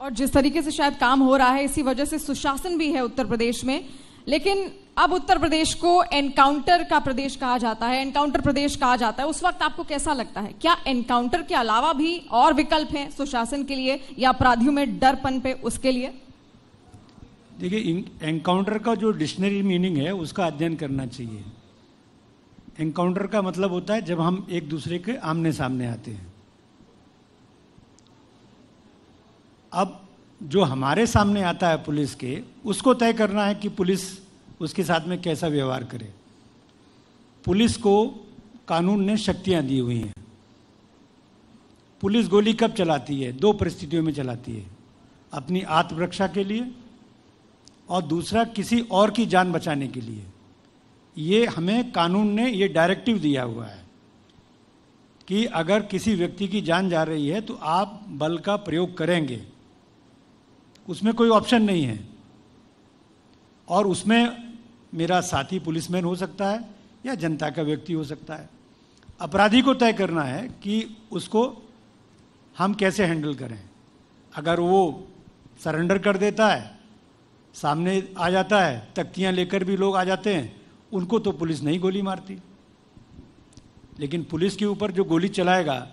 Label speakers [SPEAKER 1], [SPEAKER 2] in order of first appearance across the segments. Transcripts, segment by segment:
[SPEAKER 1] और जिस तरीके से शायद काम हो रहा है, इसी वजह से सुशासन भी है उत्तर प्रदेश में। लेकिन अब उत्तर प्रदेश को एनकाउंटर का प्रदेश कहा जाता है, एनकाउंटर प्रदेश कहा जाता है। उस वक्त आपको कैसा लगता है, क्या एनकाउंटर के अलावा भी और विकल्प हैं सुशासन के लिए या अपराधियों में डरपन पे उसके लिए?
[SPEAKER 2] देखिए, एनकाउंटर का जो डिक्शनरी मीनिंग है उसका अध्ययन करना चाहिए। एनकाउंटर का मतलब होता है जब हम एक दूसरे के आमने सामने आते हैं। अब जो हमारे सामने आता है पुलिस के, उसको तय करना है कि पुलिस उसके साथ में कैसा व्यवहार करे। पुलिस को कानून ने शक्तियां दी हुई हैं। पुलिस गोली कब चलाती है? दो परिस्थितियों में चलाती है, अपनी आत्मरक्षा के लिए और दूसरा किसी और की जान बचाने के लिए। ये हमें कानून ने ये डायरेक्टिव दिया हुआ है कि अगर किसी व्यक्ति की जान जा रही है तो आप बल का प्रयोग करेंगे, उसमें कोई ऑप्शन नहीं है। और उसमें मेरा साथी पुलिसमैन हो सकता है या जनता का व्यक्ति हो सकता है। अपराधी को तय करना है कि उसको हम कैसे हैंडल करें। अगर वो सरेंडर कर देता है, सामने आ जाता है, तख्तियां लेकर भी लोग आ जाते हैं, उनको तो पुलिस नहीं गोली मारती। लेकिन पुलिस के ऊपर जो गोली चलाएगा,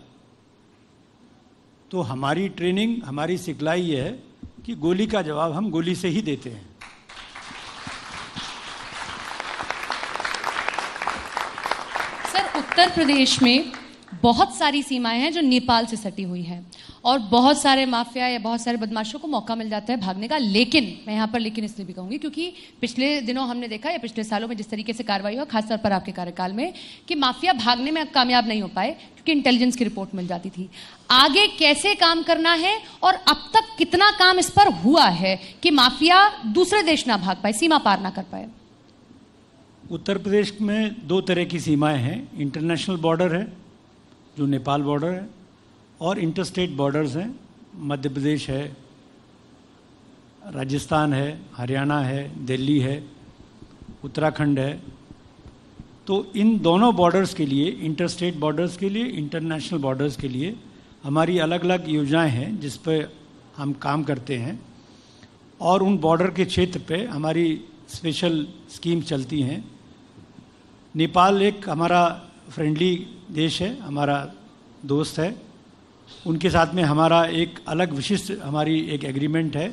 [SPEAKER 2] तो हमारी ट्रेनिंग, हमारी सिखलाई ये है कि गोली का जवाब हम गोली से ही देते हैं।
[SPEAKER 3] सर, उत्तर प्रदेश में बहुत सारी सीमाएं हैं जो नेपाल से सटी हुई हैं और बहुत सारे माफिया या बहुत सारे बदमाशों को मौका मिल जाता है भागने का। लेकिन मैं यहाँ पर लेकिन इसलिए भी कहूंगी क्योंकि पिछले दिनों हमने देखा या पिछले सालों में जिस तरीके से कार्रवाई हुआ, खासतौर पर आपके कार्यकाल में, कि माफिया भागने में कामयाब नहीं हो पाए क्योंकि इंटेलिजेंस की रिपोर्ट मिल जाती थी। आगे कैसे काम करना है और अब तक कितना काम इस पर हुआ है कि माफिया दूसरे देश ना भाग पाए, सीमा पार ना कर पाए?
[SPEAKER 2] उत्तर प्रदेश में दो तरह की सीमाएं हैं। इंटरनेशनल बॉर्डर है जो नेपाल बॉर्डर है, और इंटरस्टेट बॉर्डर्स हैं। मध्य प्रदेश है, राजस्थान है, हरियाणा है, दिल्ली है, उत्तराखंड है। तो इन दोनों बॉर्डर्स के लिए, इंटरस्टेट बॉर्डर्स के लिए, इंटरनेशनल बॉर्डर्स के लिए हमारी अलग अलग योजनाएं हैं जिस पर हम काम करते हैं। और उन बॉर्डर के क्षेत्र पे हमारी स्पेशल स्कीम चलती हैं। नेपाल एक हमारा फ्रेंडली देश है, हमारा दोस्त है। उनके साथ में हमारा एक अलग विशिष्ट हमारी एक एग्रीमेंट है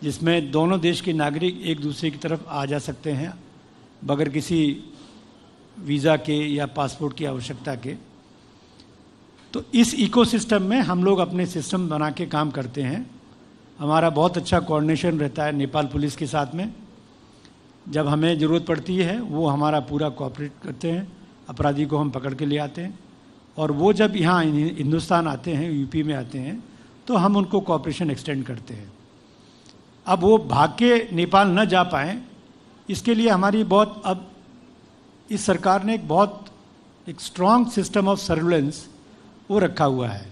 [SPEAKER 2] जिसमें दोनों देश के नागरिक एक दूसरे की तरफ आ जा सकते हैं बगैर किसी वीज़ा के या पासपोर्ट की आवश्यकता के। तो इस इकोसिस्टम में हम लोग अपने सिस्टम बना के काम करते हैं। हमारा बहुत अच्छा कोऑर्डिनेशन रहता है नेपाल पुलिस के साथ में। जब हमें ज़रूरत पड़ती है वो हमारा पूरा कोऑपरेट करते हैं, अपराधी को हम पकड़ के ले आते हैं। और वो जब यहाँ हिंदुस्तान आते हैं, यूपी में आते हैं, तो हम उनको कोऑपरेशन एक्सटेंड करते हैं। अब वो भाग के नेपाल न जा पाएँ, इसके लिए हमारी बहुत, अब इस सरकार ने एक स्ट्रॉन्ग सिस्टम ऑफ सर्विलेंस वो रखा हुआ है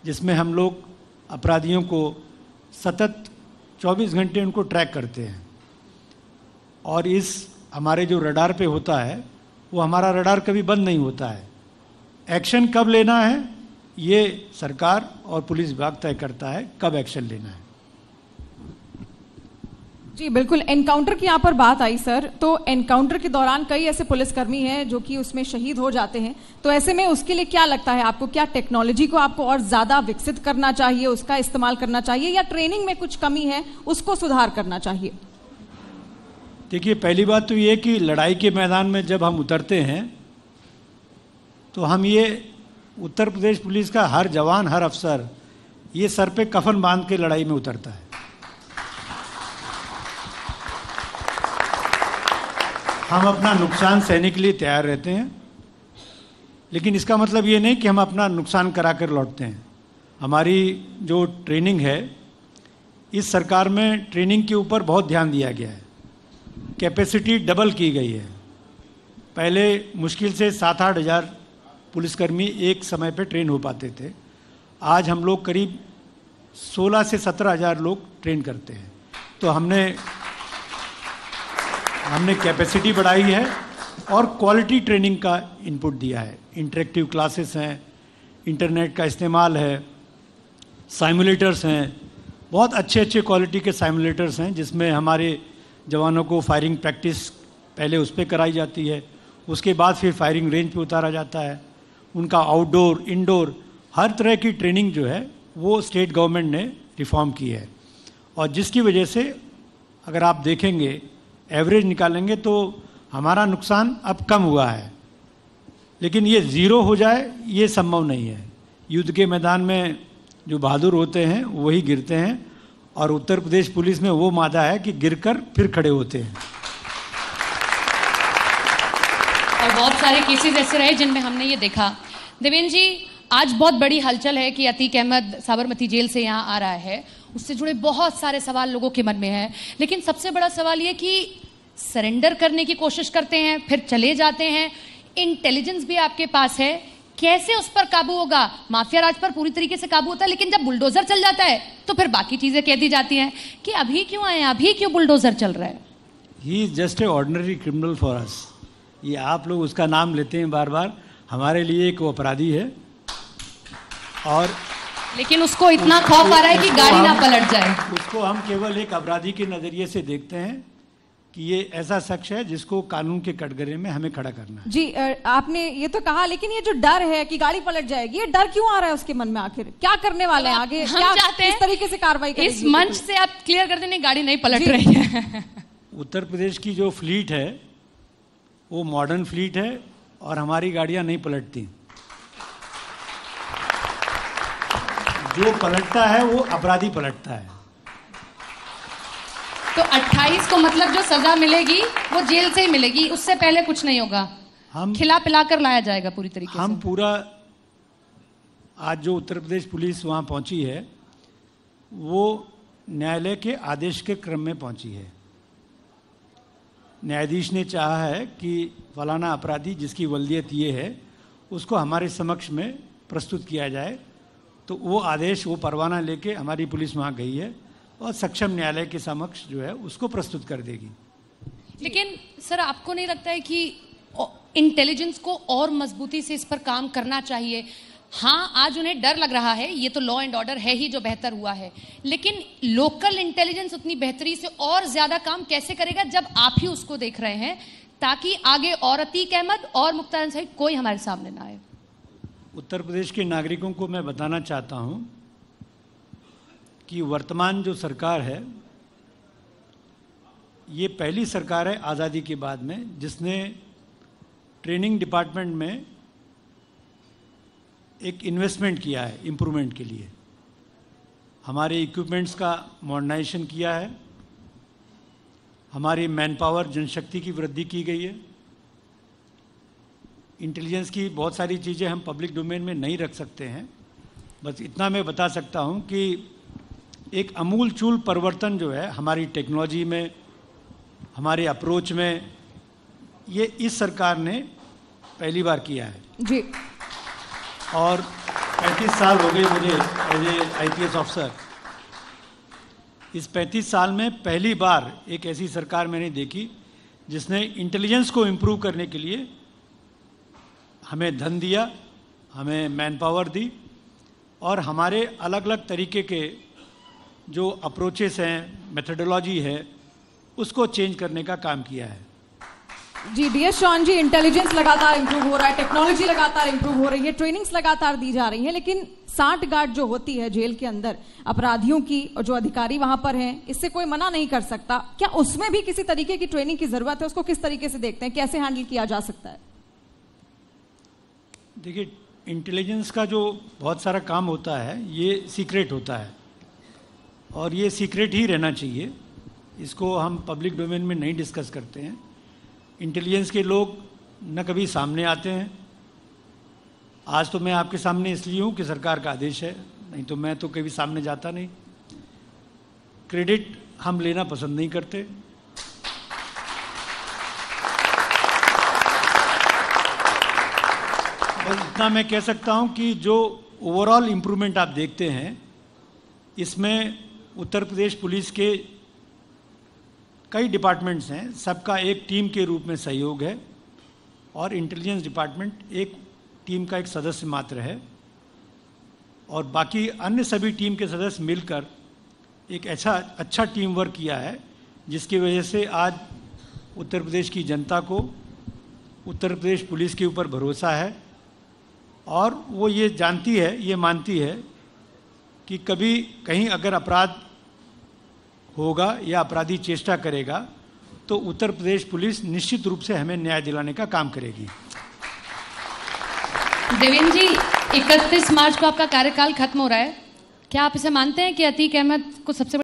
[SPEAKER 2] जिसमें हम लोग अपराधियों को सतत 24 घंटे उनको ट्रैक करते हैं। और इस हमारे जो रडार पे होता है, वो हमारा रडार कभी बंद नहीं होता है। एक्शन कब लेना है ये सरकार और पुलिस विभाग तय करता है, कब एक्शन लेना है।
[SPEAKER 1] जी बिल्कुल, एनकाउंटर की यहाँ पर बात आई सर, तो एनकाउंटर के दौरान कई ऐसे पुलिसकर्मी हैं जो कि उसमें शहीद हो जाते हैं। तो ऐसे में उसके लिए क्या लगता है आपको, क्या टेक्नोलॉजी को आपको और ज्यादा विकसित करना चाहिए, उसका इस्तेमाल करना चाहिए, या ट्रेनिंग में कुछ कमी है उसको सुधार करना चाहिए?
[SPEAKER 2] देखिए, पहली बात तो ये कि लड़ाई के मैदान में जब हम उतरते हैं तो हम ये उत्तर प्रदेश पुलिस का हर जवान, हर अफसर ये सर पे कफन बांध के लड़ाई में उतरता है। हम अपना नुकसान सहने के लिए तैयार रहते हैं, लेकिन इसका मतलब ये नहीं कि हम अपना नुकसान करा कर लौटते हैं। हमारी जो ट्रेनिंग है, इस सरकार में ट्रेनिंग के ऊपर बहुत ध्यान दिया गया है। कैपेसिटी डबल की गई है। पहले मुश्किल से 7-8 हज़ार पुलिसकर्मी एक समय पे ट्रेन हो पाते थे। आज हम लोग करीब 16 से 17 हज़ार लोग ट्रेन करते हैं। तो हमने कैपेसिटी बढ़ाई है और क्वालिटी ट्रेनिंग का इनपुट दिया है। इंटरेक्टिव क्लासेस हैं, इंटरनेट का इस्तेमाल है, साइमुलेटर्स हैं, बहुत अच्छे अच्छे क्वालिटी के साइमुलेटर्स हैं जिसमें हमारे जवानों को फायरिंग प्रैक्टिस पहले उस पर कराई जाती है, उसके बाद फिर फायरिंग रेंज पे उतारा जाता है। उनका आउटडोर इंडोर हर तरह की ट्रेनिंग जो है वो स्टेट गवर्नमेंट ने रिफॉर्म की है, और जिसकी वजह से अगर आप देखेंगे एवरेज निकालेंगे तो हमारा नुकसान अब कम हुआ है, लेकिन ये ज़ीरो हो जाए ये संभव नहीं है। युद्ध के मैदान में जो बहादुर होते हैं वही गिरते हैं, और उत्तर प्रदेश पुलिस में वो मादा है कि गिरकर फिर खड़े होते हैं।
[SPEAKER 3] और बहुत सारे केसेस ऐसे रहे जिनमें हमने ये देखा। देवेंद्र जी, आज बहुत बड़ी हलचल है कि अतीक अहमद साबरमती जेल से यहाँ आ रहा है, उससे जुड़े बहुत सारे सवाल लोगों के मन में है, लेकिन सबसे बड़ा सवाल ये कि सरेंडर करने की कोशिश करते हैं फिर चले जाते हैं, इंटेलिजेंस भी आपके पास है, कैसे उस पर काबू होगा? माफिया राज पर पूरी तरीके से काबू होता है, लेकिन जब बुलडोजर चल जाता है तो फिर बाकी चीजें कह दी जाती हैं कि अभी क्यों आए, अभी क्यों बुलडोजर चल रहा है।
[SPEAKER 2] He is just a ordinary criminal for us. ये आप लोग उसका नाम लेते हैं बार बार, हमारे लिए एक अपराधी है, और
[SPEAKER 3] लेकिन उसको इतना खौफ आ रहा है कि गाड़ी ना पलट जाए।
[SPEAKER 2] उसको हम केवल एक अपराधी के नजरिए से देखते हैं कि ये ऐसा शख्स है जिसको कानून के कटघरे में हमें खड़ा करना है।
[SPEAKER 1] जी, आपने ये तो कहा, लेकिन ये जो डर है कि गाड़ी पलट जाएगी, ये डर क्यों आ रहा है उसके मन में? आखिर क्या करने वाले हैं आगे?
[SPEAKER 3] हम
[SPEAKER 1] क्या
[SPEAKER 3] चाहते हैं
[SPEAKER 1] किस तरीके से कार्रवाई करेंगे?
[SPEAKER 3] इस मंच से आप क्लियर कर देने, गाड़ी नहीं पलट रही है।
[SPEAKER 2] उत्तर प्रदेश की जो फ्लीट है वो मॉडर्न फ्लीट है, और हमारी गाड़ियां नहीं पलटती। जो पलटता है वो अपराधी पलटता है।
[SPEAKER 3] तो 28 को मतलब जो सजा मिलेगी वो जेल से ही मिलेगी, उससे पहले कुछ नहीं होगा।
[SPEAKER 2] हम
[SPEAKER 3] खिला पिला कर लाया जाएगा पूरी तरीके से।
[SPEAKER 2] हम पूरा आज जो उत्तर प्रदेश पुलिस वहाँ पहुँची है वो न्यायालय के आदेश के क्रम में पहुँची है। न्यायाधीश ने चाहा है कि फलाना अपराधी जिसकी वल्दियत ये है उसको हमारे समक्ष में प्रस्तुत किया जाए, तो वो आदेश, वो परवाना लेके हमारी पुलिस वहाँ गई है और सक्षम न्यायालय के समक्ष जो है उसको प्रस्तुत कर देगी।
[SPEAKER 3] लेकिन सर, आपको नहीं लगता है कि इंटेलिजेंस को और मजबूती से इस पर काम करना चाहिए? हाँ, आज उन्हें डर लग रहा है, ये तो लॉ एंड ऑर्डर है ही जो बेहतर हुआ है, लेकिन लोकल इंटेलिजेंस उतनी बेहतरी से और ज्यादा काम कैसे करेगा जब आप ही उसको देख रहे हैं, ताकि आगे और अतीक अहमद और मुख्तार सहित कोई हमारे सामने ना आए।
[SPEAKER 2] उत्तर प्रदेश के नागरिकों को मैं बताना चाहता हूं कि वर्तमान जो सरकार है ये पहली सरकार है आज़ादी के बाद में जिसने ट्रेनिंग डिपार्टमेंट में एक इन्वेस्टमेंट किया है इम्प्रूवमेंट के लिए। हमारे इक्विपमेंट्स का मॉडर्नाइजेशन किया है, हमारी मैन पावर जनशक्ति की वृद्धि की गई है। इंटेलिजेंस की बहुत सारी चीज़ें हम पब्लिक डोमेन में नहीं रख सकते हैं, बस इतना मैं बता सकता हूं कि एक अमूलचूल परिवर्तन जो है हमारी टेक्नोलॉजी में, हमारे अप्रोच में, ये इस सरकार ने पहली बार किया है
[SPEAKER 1] जी।
[SPEAKER 2] और 35 साल हो गए मुझे एज ए IPS ऑफिसर। इस 35 साल में पहली बार एक ऐसी सरकार मैंने देखी जिसने इंटेलिजेंस को इम्प्रूव करने के लिए हमें धन दिया, हमें मैन पावर दी, और हमारे अलग अलग तरीके के जो अप्रोचेस हैं, मेथडोलॉजी है, उसको चेंज करने का काम किया है।
[SPEAKER 1] जी, DS शॉन जी, इंटेलिजेंस लगातार इंप्रूव हो रहा है, टेक्नोलॉजी लगातार इंप्रूव हो रही है, ट्रेनिंग्स लगातार दी जा रही है, लेकिन सांठ गांठ जो होती है जेल के अंदर अपराधियों की और जो अधिकारी वहां पर हैं, इससे कोई मना नहीं कर सकता। क्या उसमें भी किसी तरीके की ट्रेनिंग की जरूरत है? उसको किस तरीके से देखते हैं, कैसे हैंडल किया जा सकता है?
[SPEAKER 2] देखिए, इंटेलिजेंस का जो बहुत सारा काम होता है ये सीक्रेट होता है, और ये सीक्रेट ही रहना चाहिए। इसको हम पब्लिक डोमेन में नहीं डिस्कस करते हैं। इंटेलिजेंस के लोग न कभी सामने आते हैं। आज तो मैं आपके सामने इसलिए हूँ कि सरकार का आदेश है, नहीं तो मैं तो कभी सामने जाता नहीं। क्रेडिट हम लेना पसंद नहीं करते। बस इतना मैं कह सकता हूँ कि जो ओवरऑल इम्प्रूवमेंट आप देखते हैं इसमें उत्तर प्रदेश पुलिस के कई डिपार्टमेंट्स हैं, सबका एक टीम के रूप में सहयोग है, और इंटेलिजेंस डिपार्टमेंट एक टीम का एक सदस्य मात्र है, और बाकी अन्य सभी टीम के सदस्य मिलकर एक अच्छा टीम वर्क किया है, जिसकी वजह से आज उत्तर प्रदेश की जनता को उत्तर प्रदेश पुलिस के ऊपर भरोसा है और वो ये जानती है, ये मानती है कि कभी कहीं अगर अपराध होगा या अपराधी चेष्टा करेगा तो उत्तर प्रदेश पुलिस निश्चित रूप से हमें न्याय दिलाने का काम करेगी।
[SPEAKER 3] देवेंद्र जी, 31 मार्च को आपका कार्यकाल खत्म हो रहा है, क्या आप इसे मानते हैं कि अतीक अहमद को सबसे